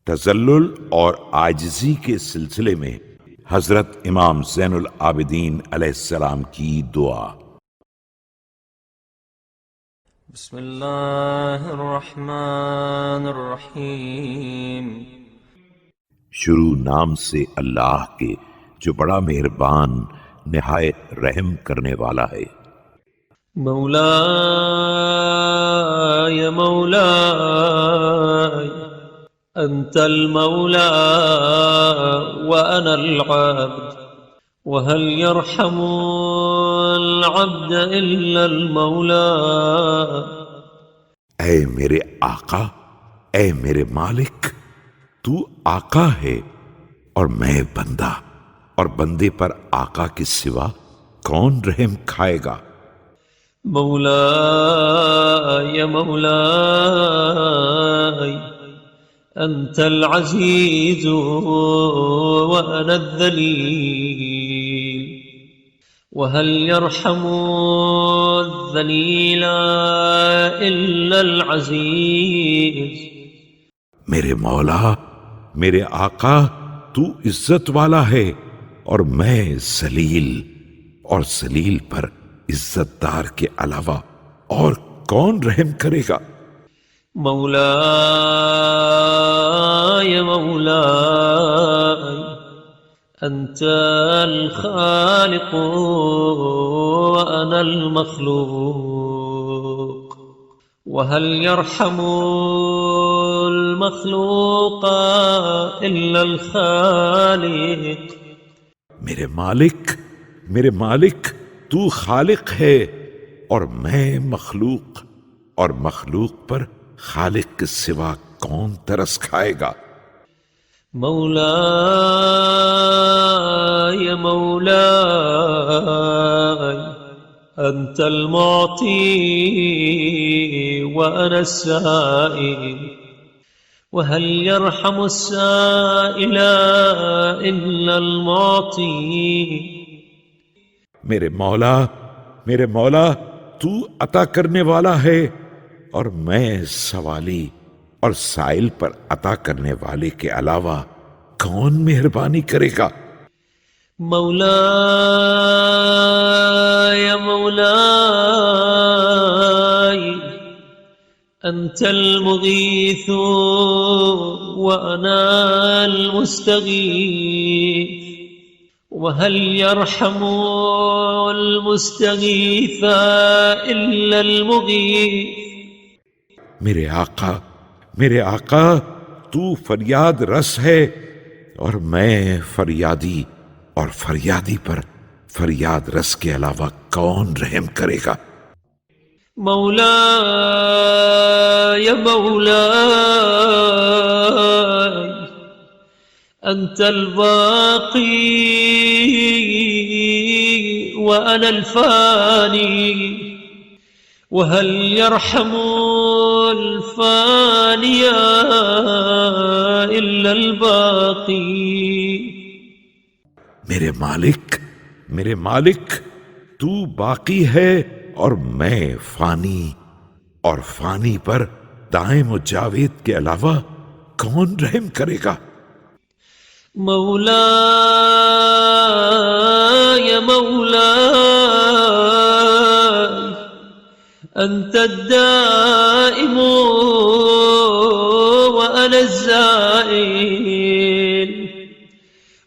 تذلل اور عاجزی کے سلسلے میں حضرت امام زین العابدین علیہ السلام کی دعا۔ بسم اللہ الرحمن الرحیم۔ شروع نام سے اللہ کے جو بڑا مہربان نہایت رحم کرنے والا ہے۔ مولاي مولاي أنت المولى وأنا العبد وهل يرحم العبد إلا المولى۔ اے میرے آقا، اے میرے مالک، تو آقا ہے اور میں بندہ، اور بندے پر آقا کے سوا کون رحم کھائے گا۔ مولاي مولاي أنت العزيز وأنا الذليل وهل يرحم الذليل إلا العزيز۔ میرے مولا، میرے آقا، تو عزت والا ہے اور میں ذلیل، اور ذلیل پر عزت دار کے علاوہ اور کون رحم کرے گا۔ مولاي مولاي أنت الخالق وأنا المخلوق وهل يرحم المخلوق إلا الخالق۔ میرے مالک، تو خالق ہے اور میں مخلوق، اور مخلوق پر خالق کے سوا کون ترس کھائے گا۔ مولاي مولاي أنت المعطي وأنا السائل وهل يرحم السائل إلا المعطي۔ میرے مولا، تو عطا کرنے والا ہے اور میں سوالی، اور سائل پر عطا کرنے والے کے علاوہ کون مہربانی کرے گا۔ مولاي مولاي أنت المغيث وأنا المستغيث وهل يرحم المستغيث إلا المغيث۔ میرے آقا، تو فریاد رس ہے اور میں فریادی، اور فریادی پر فریاد رس کے علاوہ کون رحم کرے گا۔ مولاي مولاي أنت الباقي وأنا الفاني وهل يرحم الفاني إلا الباقي۔ میرے مالک، تو باقی ہے اور میں فانی، اور فانی پر دائم و جاوید کے علاوہ کون رحم کرے گا۔ مولاي مولاي أنت الدائم وأنا الزائل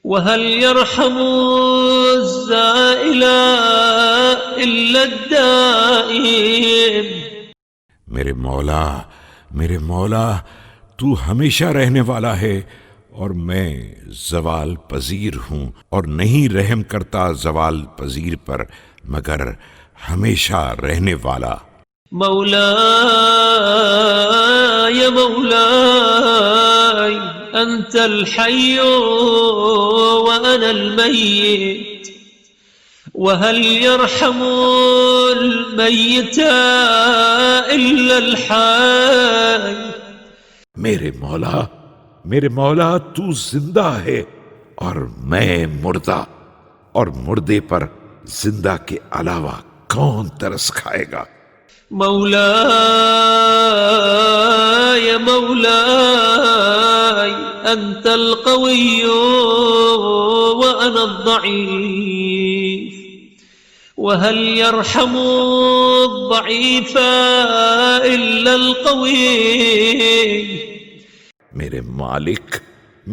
وهل يرحم الزائل إلا الدائم۔ میرے مولا، تو ہمیشہ رہنے والا ہے اور میں زوال پذیر ہوں، اور نہیں رحم کرتا زوال پذیر پر مگر ہمیشہ رہنے والا۔ مولاي مولاي أنت الحي وأنا الميت وهل يرحم الميت إلا الحي۔ میرے مولا، تو زندہ ہے اور میں مردہ، اور مردے پر زندہ کے علاوہ کون ترس کھائے گا۔ مولاي مولاي أنت القوي وأنا الضعيف، وهل يرحم الضعيف إلا القوي؟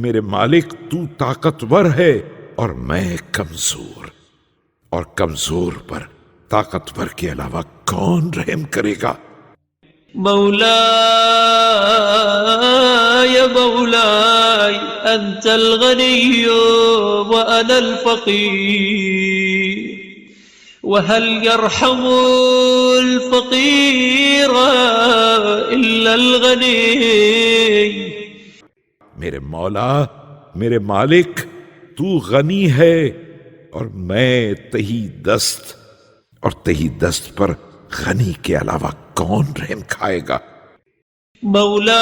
میرے مالک تو طاقتور ہے اور میں کمزور، اور کمزور پر طاقتور کے علاوہ کون رحم کرے گا؟ مولاي مولاي أنت الغني وأنا الفقير، وهل يرحم الفقير إلا الغني؟ میرے مالک تو غنی ہے اور میں تہی دست، اور تہی دست پر غنی کے علاوہ کون رحم کھائے گا؟ مولاي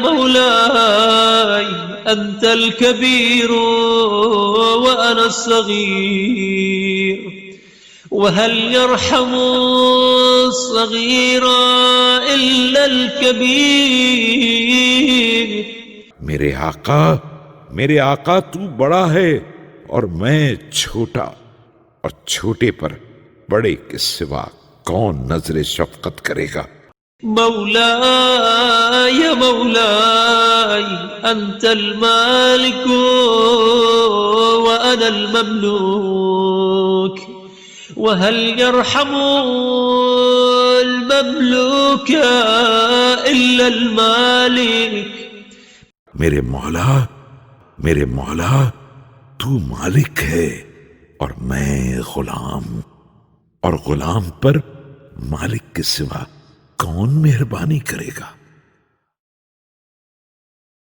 مولاي أنت الكبير وأنا الصغير، وهل يرحم الصغير إلا الكبير؟ میرے آقا تو بڑا ہے اور میں چھوٹا، اور چھوٹے پر بڑے کے سوا کون نظر شفقت کرے گا؟ مولاي مولاي أنت المالك وأنا المملوك، وهل يرحم المملوك إلا المالك؟ میرے مولا تو مالک ہے اور میں غلام، اور غلام پر مالک کے سوا کون مہربانی کرے گا؟